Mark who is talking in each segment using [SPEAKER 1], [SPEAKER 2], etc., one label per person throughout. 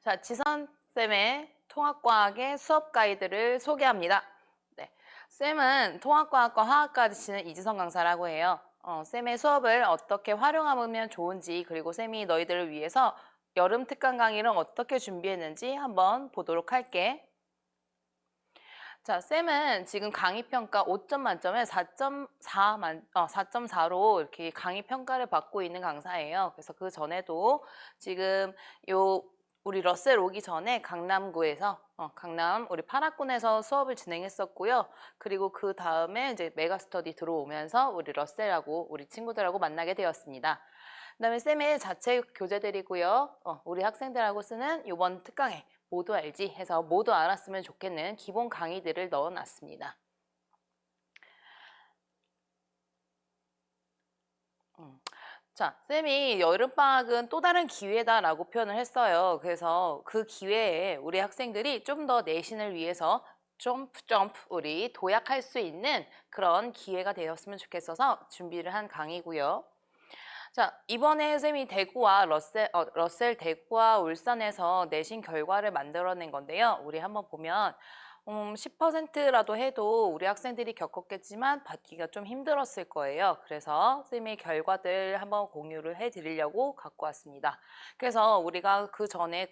[SPEAKER 1] 자, 지선쌤의 통합과학의 수업 가이드를 소개합니다. 네, 쌤은 통합과학과 화학과 지치는 이지선 강사라고 해요. 쌤의 수업을 어떻게 활용하면 좋은지, 그리고 쌤이 너희들을 위해서 여름 특강 강의를 어떻게 준비했는지 한번 보도록 할게. 자, 쌤은 지금 강의 평가 5점 만점에 4.4로 이렇게 강의 평가를 받고 있는 강사예요. 그래서 그 전에도 지금 우리 러셀 오기 전에 강남구에서 강남 우리 파라군에서 수업을 진행했었고요. 그리고 그 다음에 이제 메가스터디 들어오면서 우리 러셀하고 우리 친구들하고 만나게 되었습니다. 그다음에 쌤의 자체 교재들이고요. 우리 학생들하고 쓰는 이번 특강에 모두 알지 해서 모두 알았으면 좋겠는 기본 강의들을 넣어놨습니다. 자, 쌤이 여름방학은 또 다른 기회다라고 표현을 했어요. 그래서 그 기회에 우리 학생들이 좀 더 내신을 위해서 점프 우리 도약할 수 있는 그런 기회가 되었으면 좋겠어서 준비를 한 강의고요. 자, 이번에 쌤이 대구와 러셀 대구와 울산에서 내신 결과를 만들어낸 건데요. 우리 한번 보면 10%라도 해도 우리 학생들이 겪었겠지만 받기가 좀 힘들었을 거예요. 그래서 쌤이 결과들 한번 공유를 해드리려고 갖고 왔습니다. 그래서 우리가 그 전에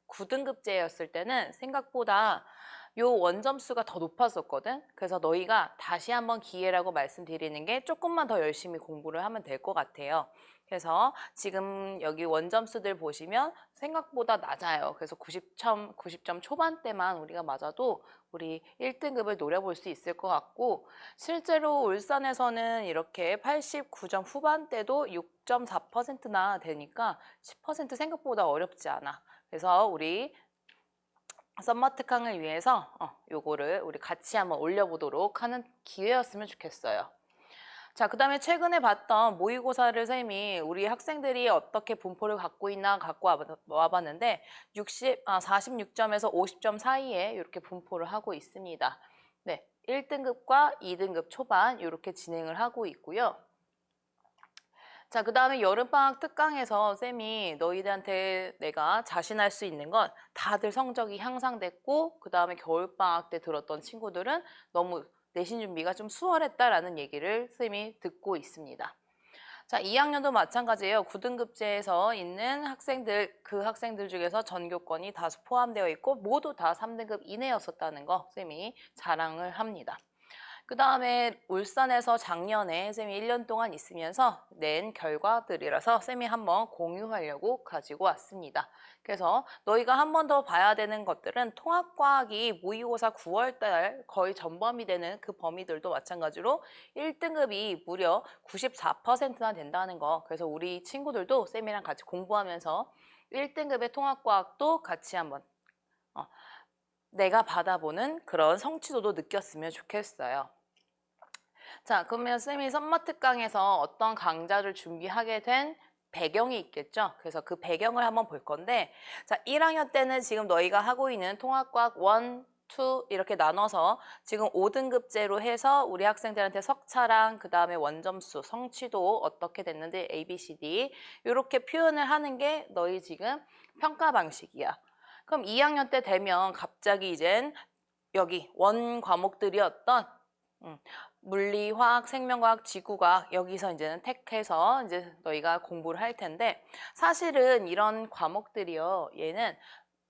[SPEAKER 1] 9등급제였을 때는 생각보다 요 원점수가 더 높았었거든. 그래서 너희가 다시 한번 기회라고 말씀드리는 게 조금만 더 열심히 공부를 하면 될 것 같아요. 그래서 지금 여기 원점수들 보시면 생각보다 낮아요. 그래서 90점 초반대만 우리가 맞아도 우리 1등급을 노려볼 수 있을 것 같고, 실제로 울산에서는 이렇게 89점 후반대도 6.4%나 되니까 10% 생각보다 어렵지 않아. 그래서 우리 썸머 특강을 위해서 요거를 우리 같이 한번 올려보도록 하는 기회였으면 좋겠어요. 자, 그 다음에 최근에 봤던 모의고사를 쌤이 우리 학생들이 어떻게 분포를 갖고 있나 갖고 와봤는데 46점에서 50점 사이에 이렇게 분포를 하고 있습니다. 네, 1등급과 2등급 초반 이렇게 진행을 하고 있고요. 자, 그 다음에 여름방학 특강에서 쌤이 너희들한테 내가 자신할 수 있는 건 다들 성적이 향상됐고, 그 다음에 겨울방학 때 들었던 친구들은 너무 내신 준비가 좀 수월했다라는 얘기를 쌤이 듣고 있습니다. 자, 2학년도 마찬가지예요. 9등급제에서 있는 학생들, 그 학생들 중에서 전교권이 다수 포함되어 있고 모두 다 3등급 이내였었다는 거 쌤이 자랑을 합니다. 그 다음에 울산에서 작년에 쌤이 1년 동안 있으면서 낸 결과들이라서 쌤이 한번 공유하려고 가지고 왔습니다. 그래서 너희가 한 번 더 봐야 되는 것들은 통합과학이 모의고사 9월달 거의 전범위 되는 그 범위들도 마찬가지로 1등급이 무려 94%나 된다는 거. 그래서 우리 친구들도 쌤이랑 같이 공부하면서 1등급의 통합과학도 같이 한번 내가 받아보는 그런 성취도도 느꼈으면 좋겠어요. 자, 그러면 쌤이 썸머 특강에서 어떤 강좌를 준비하게 된 배경이 있겠죠? 그래서 그 배경을 한번 볼 건데, 자, 1학년 때는 지금 너희가 하고 있는 통합과학 1, 2 이렇게 나눠서 지금 5등급제로 해서 우리 학생들한테 석차랑 그 다음에 원점수, 성취도 어떻게 됐는지 A, B, C, D 이렇게 표현을 하는 게 너희 지금 평가 방식이야. 그럼 2학년 때 되면 갑자기 이젠 여기 원 과목들이었던 물리, 화학, 생명과학, 지구과학 여기서 이제는 택해서 이제 너희가 공부를 할 텐데 사실은 이런 과목들이요. 얘는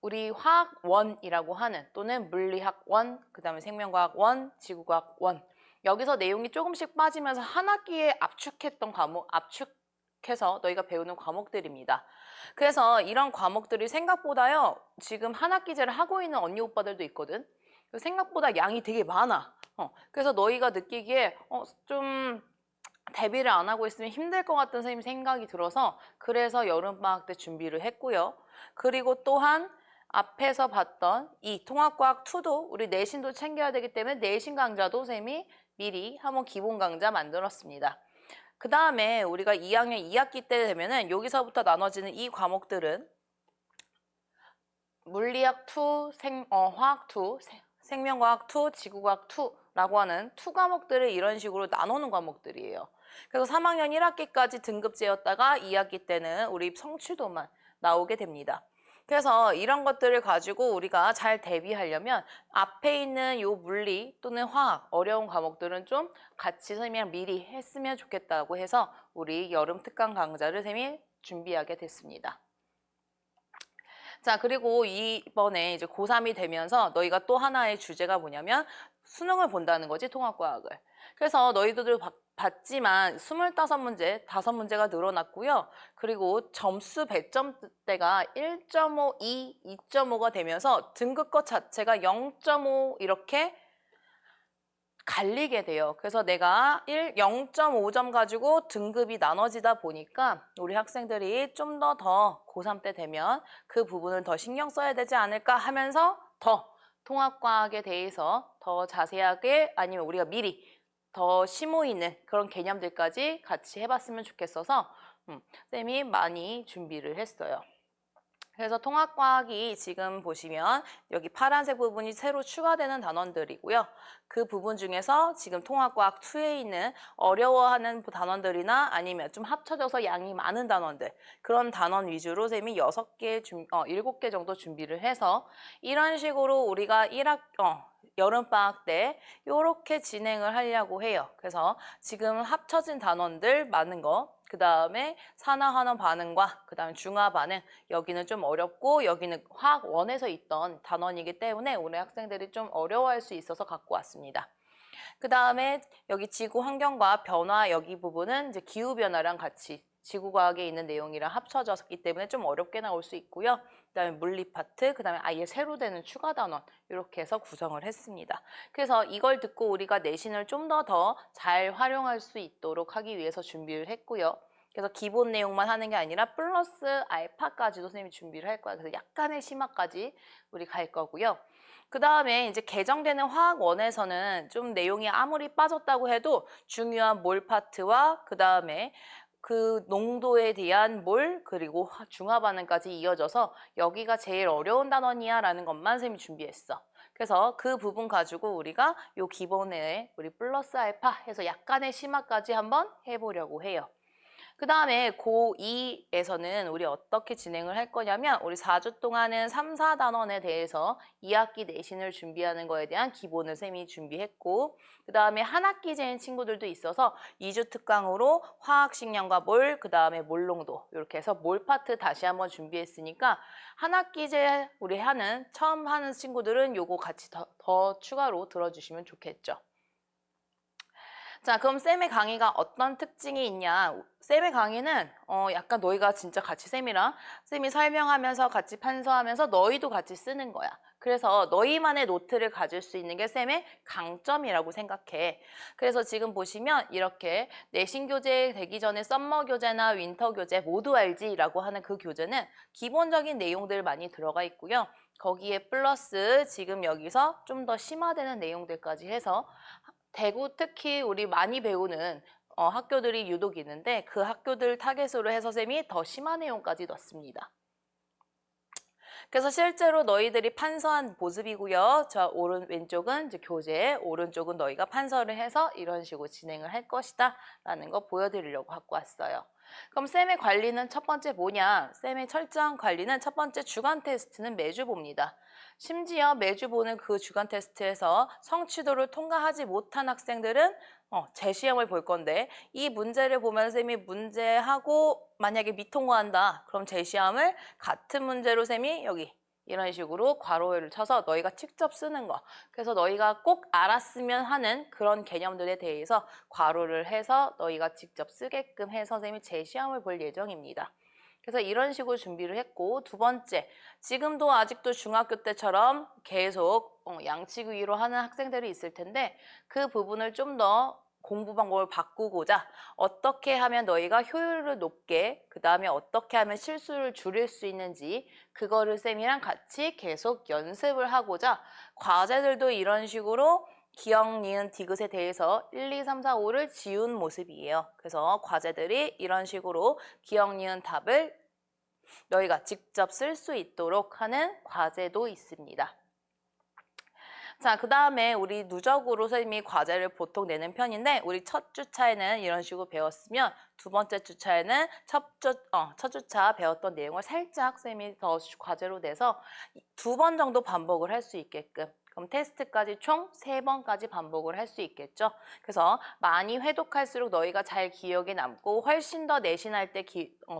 [SPEAKER 1] 우리 화학 1이라고 하는 또는 물리학 1, 그 다음에 생명과학 1, 지구과학 1 여기서 내용이 조금씩 빠지면서 한 학기에 압축했던 과목, 압축해서 너희가 배우는 과목들입니다. 그래서 이런 과목들이 생각보다요. 지금 한 학기제를 하고 있는 언니 오빠들도 있거든. 생각보다 양이 되게 많아. 그래서 너희가 느끼기에 좀 대비를 안 하고 있으면 힘들 것 같다는 선생님 생각이 들어서 그래서 여름방학 때 준비를 했고요. 그리고 또한 앞에서 봤던 이 통합과학 2도 우리 내신도 챙겨야 되기 때문에 내신 강좌도 쌤이 미리 한번 기본 강좌 만들었습니다. 그 다음에 우리가 2학년 2학기 때 되면은 여기서부터 나눠지는 이 과목들은 물리학 2, 화학 2, 생명과학 2, 지구과학 2라고 하는 2 과목들을 이런 식으로 나누는 과목들이에요. 그래서 3학년 1학기까지 등급제였다가 2학기 때는 우리 성취도만 나오게 됩니다. 그래서 이런 것들을 가지고 우리가 잘 대비하려면 앞에 있는 요 물리 또는 화학 어려운 과목들은 좀 같이 선생님이랑 미리 했으면 좋겠다고 해서 우리 여름 특강 강좌를 선생님이 준비하게 됐습니다. 자, 그리고 이번에 이제 고3이 되면서 너희가 또 하나의 주제가 뭐냐면 수능을 본다는 거지, 통합과학을. 그래서 너희들도 봤지만 25문제, 5문제가 늘어났고요. 그리고 점수 배점대가 1.5, 2, 2.5가 되면서 등급것 자체가 0.5 이렇게 갈리게 돼요. 그래서 내가 0.5점 가지고 등급이 나눠지다 보니까 우리 학생들이 좀 더 고3 때 되면 그 부분을 더 신경 써야 되지 않을까 하면서 더 통합과학에 대해서 더 자세하게 아니면 우리가 미리 더 심오 있는 그런 개념들까지 같이 해봤으면 좋겠어서 쌤이 많이 준비를 했어요. 그래서 통합과학이 지금 보시면 여기 파란색 부분이 새로 추가되는 단원들이고요. 그 부분 중에서 지금 통합과학 2에 있는 어려워하는 단원들이나 아니면 좀 합쳐져서 양이 많은 단원들 그런 단원 위주로 쌤이 7개 정도 준비를 해서 이런 식으로 우리가 여름방학 때 이렇게 진행을 하려고 해요. 그래서 지금 합쳐진 단원들 많은 거 그 다음에 산화환원 반응과 그 다음에 중화 반응 여기는 좀 어렵고 여기는 화학 1에서 있던 단원이기 때문에 오늘 학생들이 좀 어려워할 수 있어서 갖고 왔습니다. 그 다음에 여기 지구 환경과 변화 여기 부분은 이제 기후 변화랑 같이 지구과학에 있는 내용이랑 합쳐졌기 때문에 좀 어렵게 나올 수 있고요. 그 다음에 물리 파트, 그 다음에 아예 새로 되는 추가 단원 이렇게 해서 구성을 했습니다. 그래서 이걸 듣고 우리가 내신을 좀 더 잘 활용할 수 있도록 하기 위해서 준비를 했고요. 그래서 기본 내용만 하는 게 아니라 플러스 알파까지도 선생님이 준비를 할 거예요. 그래서 약간의 심화까지 우리 갈 거고요. 그 다음에 이제 개정되는 화학 1에서는 좀 내용이 아무리 빠졌다고 해도 중요한 몰 파트와 그 다음에 그 농도에 대한 몰 그리고 중화 반응까지 이어져서 여기가 제일 어려운 단원이야 라는 것만 선생님이 준비했어. 그래서 그 부분 가지고 우리가 요 기본에 우리 플러스 알파 해서 약간의 심화까지 한번 해보려고 해요. 그 다음에 고2에서는 우리 어떻게 진행을 할 거냐면 우리 4주 동안은 3, 4단원에 대해서 2학기 내신을 준비하는 거에 대한 기본을 쌤이 준비했고 그 다음에 한 학기제인 친구들도 있어서 2주 특강으로 화학 식량과 몰, 그 다음에 몰농도 이렇게 해서 몰 파트 다시 한번 준비했으니까 한 학기제 우리 처음 하는 친구들은 요거 같이 더 추가로 들어주시면 좋겠죠. 자, 그럼 쌤의 강의가 어떤 특징이 있냐? 쌤의 강의는 약간 너희가 진짜 같이 쌤이 설명하면서 같이 판서하면서 너희도 같이 쓰는 거야. 그래서 너희만의 노트를 가질 수 있는 게 쌤의 강점이라고 생각해. 그래서 지금 보시면 이렇게 내신 교재 되기 전에 썸머 교재나 윈터 교재 모두 알지라고 하는 그 교재는 기본적인 내용들 많이 들어가 있고요. 거기에 플러스 지금 여기서 좀 더 심화되는 내용들까지 해서 대구 특히 우리 많이 배우는 학교들이 유독 있는데 그 학교들 타겟으로 해서 쌤이 더 심한 내용까지 넣습니다. 그래서 실제로 너희들이 판서한 모습이고요. 왼쪽은 이제 교재, 오른쪽은 너희가 판서를 해서 이런 식으로 진행을 할 것이다 라는 거 보여드리려고 갖고 왔어요. 그럼 쌤의 관리는 첫 번째 뭐냐? 쌤의 철저한 관리는 첫 번째 주간 테스트는 매주 봅니다. 심지어 매주 보는 그 주간 테스트에서 성취도를 통과하지 못한 학생들은 재시험을 볼 건데 이 문제를 보면 쌤이 문제하고 만약에 미통과한다. 그럼 재시험을 같은 문제로 쌤이 여기 이런 식으로 괄호를 쳐서 너희가 직접 쓰는 거. 그래서 너희가 꼭 알았으면 하는 그런 개념들에 대해서 괄호를 해서 너희가 직접 쓰게끔 해서 쌤이 재시험을 볼 예정입니다. 그래서 이런 식으로 준비를 했고 두 번째, 지금도 아직도 중학교 때처럼 계속 양치기로 하는 학생들이 있을 텐데 그 부분을 좀 더 공부 방법을 바꾸고자 어떻게 하면 너희가 효율을 높게 그 다음에 어떻게 하면 실수를 줄일 수 있는지 그거를 쌤이랑 같이 계속 연습을 하고자 과제들도 이런 식으로 기억, 니은, 디귿에 대해서 1, 2, 3, 4, 5를 지운 모습이에요. 그래서 과제들이 이런 식으로 기억, 니은, 답을 너희가 직접 쓸 수 있도록 하는 과제도 있습니다. 자, 그 다음에 우리 누적으로 선생님이 과제를 보통 내는 편인데 우리 첫 주차에는 이런 식으로 배웠으면 두 번째 주차에는 첫 주차 배웠던 내용을 살짝 선생님이 더 과제로 내서 두 번 정도 반복을 할 수 있게끔 그럼 테스트까지 총 3번까지 반복을 할 수 있겠죠. 그래서 많이 회독할수록 너희가 잘 기억에 남고 훨씬 더 내신할 때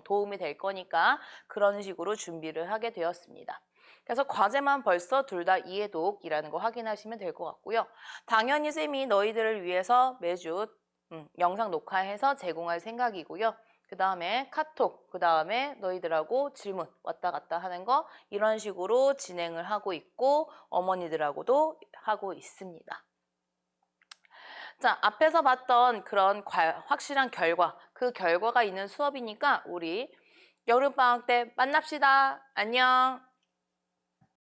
[SPEAKER 1] 도움이 될 거니까 그런 식으로 준비를 하게 되었습니다. 그래서 과제만 벌써 둘 다 이해독이라는 거 확인하시면 될 것 같고요. 당연히 쌤이 너희들을 위해서 매주 영상 녹화해서 제공할 생각이고요. 그 다음에 카톡, 그 다음에 너희들하고 질문 왔다 갔다 하는 거 이런 식으로 진행을 하고 있고 어머니들하고도 하고 있습니다. 자, 앞에서 봤던 그런 확실한 결과, 그 결과가 있는 수업이니까 우리 여름방학 때 만납시다. 안녕.